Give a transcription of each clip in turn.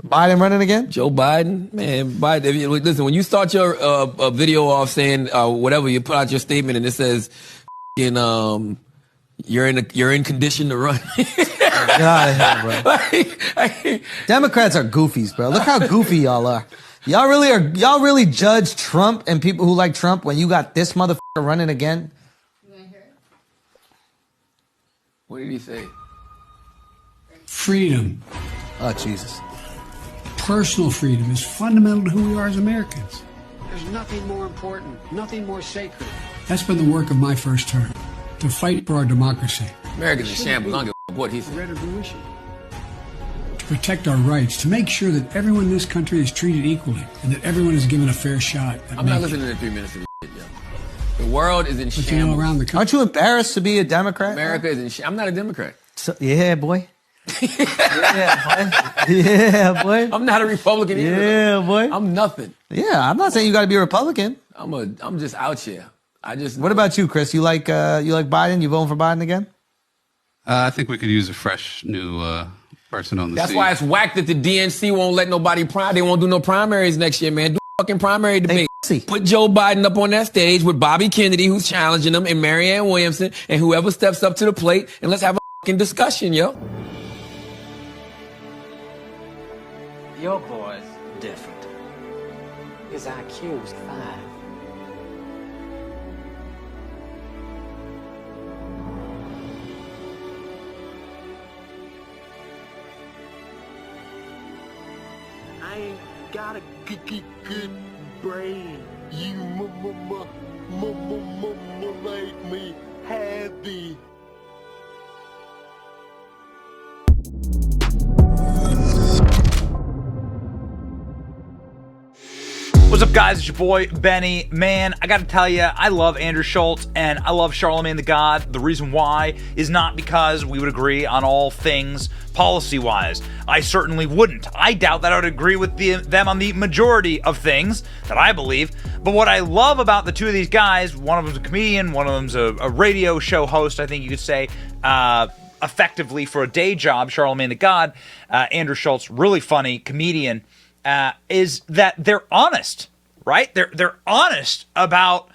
Biden running again? Joe Biden, man, Biden. Listen, when you start your video off saying whatever, you put out your statement and it says, you're in condition to run. Get out of here, bro. Democrats are goofies, bro. Look how goofy y'all are. Y'all really judge Trump and people who like Trump when you got this motherfucker running again? You want to hear it? What did he say? Freedom. Oh, Jesus. Personal freedom is fundamental to who we are as Americans. There's nothing more important, nothing more sacred. That's been the work of my first term, to fight for our democracy. America's in shambles. I don't give a fuck what he said. To protect our rights, to make sure that everyone in this country is treated equally and that everyone is given a fair shot. I'm not listening to 3 minutes of this shit, yo. The world is in shambles. Around the country. Aren't you embarrassed to be a Democrat? America is in shambles. I'm not a Democrat. So, yeah, boy. Yeah, boy. I'm not a Republican either. Yeah, boy. I'm nothing. Yeah, I'm not saying you got to be a Republican. I'm just out here. What about you, Chris? You like Biden? You voting for Biden again? I think we could use a fresh new person on the That's scene. why it's whack that the DNC won't let nobody They won't do no primaries next year, man. Do a fucking primary debate. Put Joe Biden up on that stage with Bobby Kennedy, who's challenging him, and Marianne Williamson, and whoever steps up to the plate, and let's have a fucking discussion, yo. Your boy's different. His IQ's 5. I ain't got a good brain. You make me happy. What's up, guys? It's your boy, Benny. Man, I gotta tell you, I love Andrew Schultz and I love Charlamagne the God. The reason why is not because we would agree on all things policy-wise. I certainly wouldn't. I doubt that I would agree with them on the majority of things that I believe. But what I love about the two of these guys, one of them's a comedian, one of them's a radio show host, I think you could say, effectively for a day job, Charlamagne the God. Andrew Schultz, really funny comedian. Is that they're honest, right? They're honest about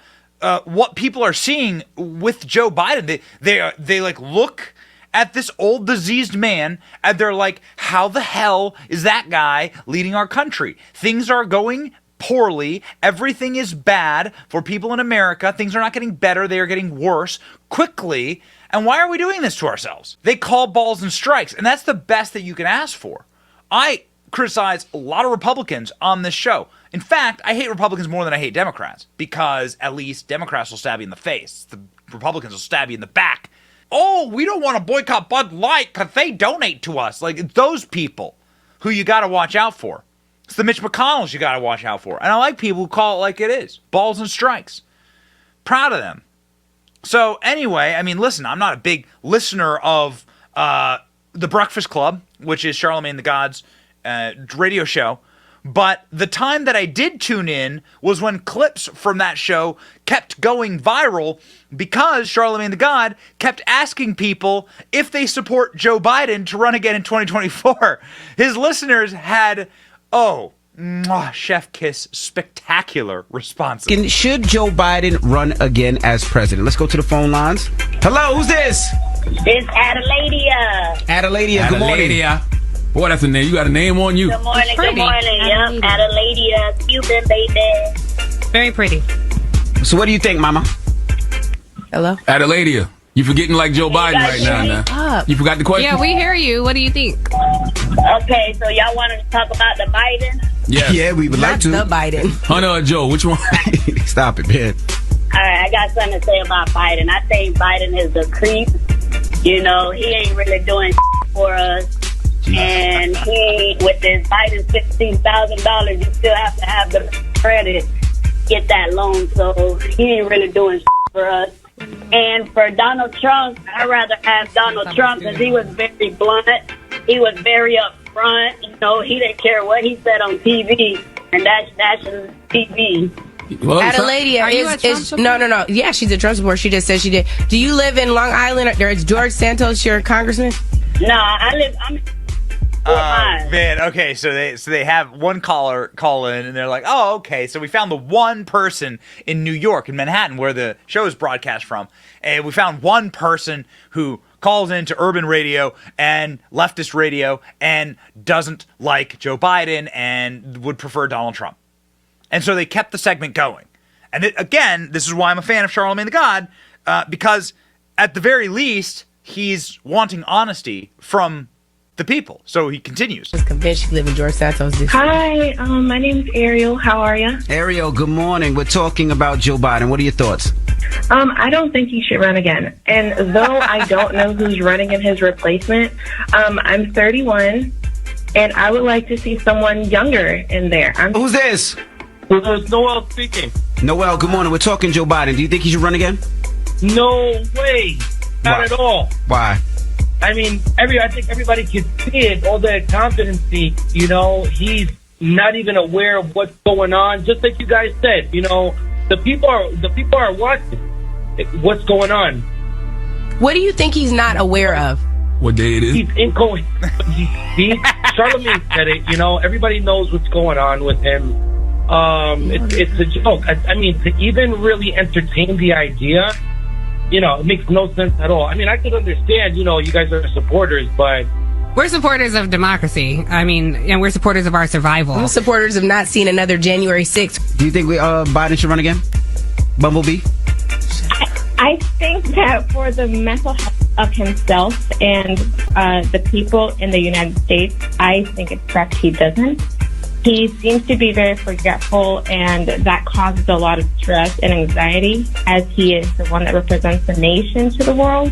what people are seeing with Joe Biden. They like look at this old diseased man and they're like, how the hell is that guy leading our country? Things are going poorly. Everything is bad for people in America. Things are not getting better. They are getting worse quickly. And why are we doing this to ourselves? They call balls and strikes, and that's the best that you can ask for. I criticize a lot of Republicans on this show. In fact, I hate Republicans more than I hate Democrats, because at least Democrats will stab you in the face. The Republicans will stab you in the back. Oh, we don't want to boycott Bud Light because they donate to us. Like, it's those people who you got to watch out for. It's the Mitch McConnells you got to watch out for. And I like people who call it like it is. Balls and strikes. Proud of them. So anyway, I mean, listen, I'm not a big listener of The Breakfast Club, which is Charlamagne the God's radio show, but the time that I did tune in was when clips from that show kept going viral because Charlamagne the God kept asking people if they support Joe Biden to run again in 2024. His listeners had, chef kiss, spectacular responses. Should Joe Biden run again as president? Let's go to the phone lines. Hello, who's this? It's Adeladia. Adeladia, good morning. Boy, that's a name. You got a name on you. Good morning, good morning. Yep, Adeladia, Cuban baby. Very pretty. So what do you think, mama? Hello? Adeladia, you forgetting like Joe Biden right now. You forgot the question? Yeah, we hear you. What do you think? Okay, so y'all wanted to talk about the Biden? Yes. Yeah, we would like to. The Biden. Hunter or Joe, which one? Stop it, man. All right, I got something to say about Biden. I think Biden is a creep. You know, he ain't really doing for us. And he, with this Biden $16,000, you still have to have the credit, get that loan. So he ain't really doing for us. And for Donald Trump, I'd rather have Donald Trump because he was very blunt. He was very upfront. You know, he didn't care what he said on TV, and that's national TV. Adeladia is no. Yeah, she's a Trump supporter. She just said she did. Do you live in Long Island? Or is George Santos your congressman? No, I'm Man, okay, so they have one caller call in, and they're like, oh, okay, so we found the one person in New York, in Manhattan, where the show is broadcast from, and we found one person who calls into urban radio and leftist radio and doesn't like Joe Biden and would prefer Donald Trump. And so they kept the segment going. And again, this is why I'm a fan of Charlamagne the God, because at the very least, he's wanting honesty from the people. So he continues. I was convinced you live in George Santos. Hi, my name's Ariel. How are you? Ariel, good morning. We're talking about Joe Biden. What are your thoughts? I don't think he should run again. And though I don't know who's running in his replacement, I'm 31, and I would like to see someone younger in there. Who's this? Noel speaking. Noel, good morning. We're talking Joe Biden. Do you think he should run again? No way. Not at all. Why? I mean, I think everybody can see it, all that competency, he's not even aware of what's going on. Just like you guys said, the people are watching what's going on. What do you think he's not aware of? What day it is? He's incoherent. Charlamagne said it, everybody knows what's going on with him. It's a joke. I mean, to even really entertain the idea, it makes no sense at all. I mean, I could understand, you guys are supporters, but... We're supporters of democracy. I mean, and we're supporters of our survival. We're supporters of not seeing another January 6th. Do you think Biden should run again? Bumblebee? I think that for the mental health of himself and the people in the United States, I think it's correct he doesn't. He seems to be very forgetful, and that causes a lot of stress and anxiety, as he is the one that represents the nation to the world.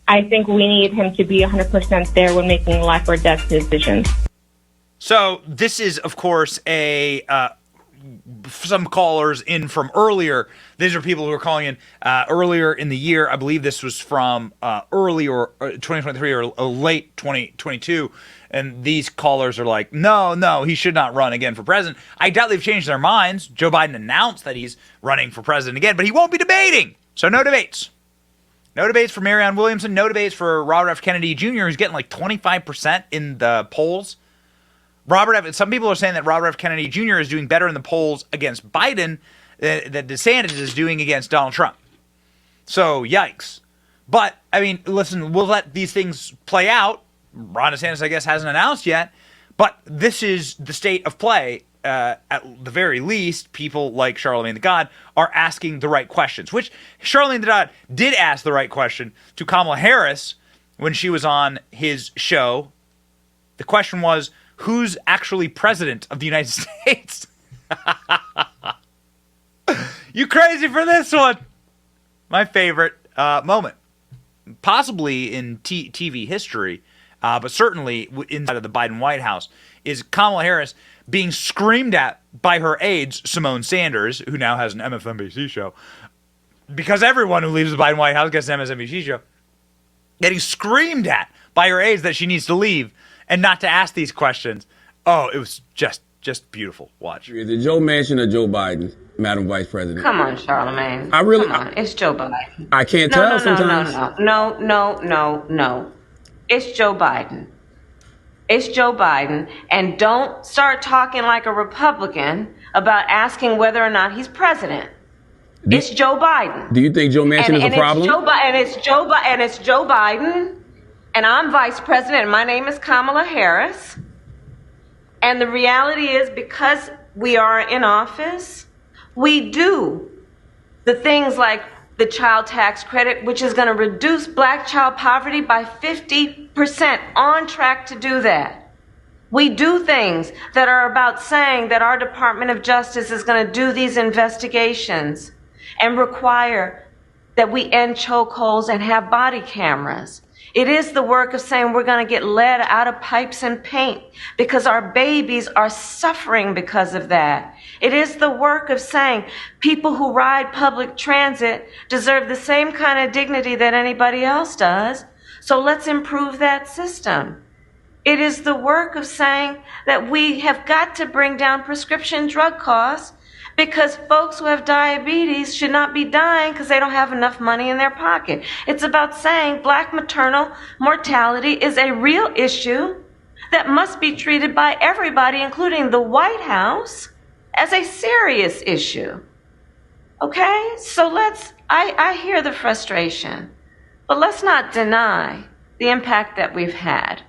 I think we need him to be 100% there when making life or death decisions. So this is, of course, some callers in from earlier. These are people who are calling in earlier in the year. I believe this was from early or 2023 or late 2022. And these callers are like, no, he should not run again for president. I doubt they've changed their minds. Joe Biden announced that he's running for president again, but he won't be debating. So no debates. No debates for Marianne Williamson. No debates for Robert F. Kennedy Jr., who's getting like 25% in the polls. Some people are saying that Robert F. Kennedy Jr. is doing better in the polls against Biden than DeSantis is doing against Donald Trump. So, yikes. But, I mean, listen, we'll let these things play out. Ron DeSantis, I guess, hasn't announced yet. But this is the state of play. At the very least, people like Charlamagne the God are asking the right questions, which Charlamagne the God did ask the right question to Kamala Harris when she was on his show. The question was, who's actually president of the United States? You crazy for this one? My favorite moment, possibly in TV history, but certainly inside of the Biden White House, is Kamala Harris being screamed at by her aides, Simone Sanders, who now has an MSNBC show, because everyone who leaves the Biden White House gets an MSNBC show, getting screamed at by her aides that she needs to leave and not to ask these questions. Oh, it was just beautiful. Watch. Is it Joe Manchin or Joe Biden, Madam Vice President? Come on, Charlamagne. Come on. It's Joe Biden. I can't tell sometimes. No. It's Joe Biden. It's Joe Biden. And don't start talking like a Republican about asking whether or not he's president. It's Joe Biden. Do you think Joe Manchin is a problem? It's Joe Biden. And I'm vice president, and my name is Kamala Harris. And the reality is, because we are in office, we do the things like the child tax credit, which is going to reduce black child poverty by 50%, on track to do that. We do things that are about saying that our Department of Justice is going to do these investigations and require that we end chokeholds and have body cameras. It is the work of saying we're going to get lead out of pipes and paint because our babies are suffering because of that. It is the work of saying people who ride public transit deserve the same kind of dignity that anybody else does. So let's improve that system. It is the work of saying that we have got to bring down prescription drug costs because folks who have diabetes should not be dying because they don't have enough money in their pocket. It's about saying black maternal mortality is a real issue that must be treated by everybody, including the White House, as a serious issue. Okay? So I hear the frustration, but let's not deny the impact that we've had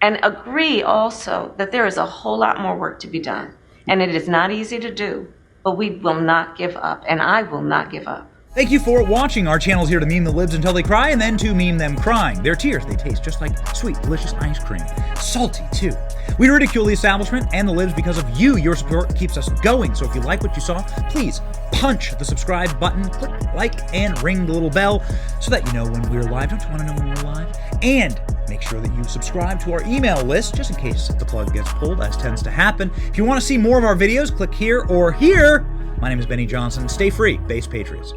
and agree also that there is a whole lot more work to be done. And it is not easy to do, but we will not give up, and I will not give up. Thank you for watching. Our channel is here to meme the libs until they cry and then to meme them crying. Their tears, they taste just like sweet, delicious ice cream. Salty, too. We ridicule the establishment and the libs because of you. Your support keeps us going. So if you like what you saw, please punch the subscribe button, click like, and ring the little bell so that you know when we're live. Don't you want to know when we're live? And make sure that you subscribe to our email list just in case the plug gets pulled, as tends to happen. If you want to see more of our videos, click here or here. My name is Benny Johnson. Stay free, Base Patriots.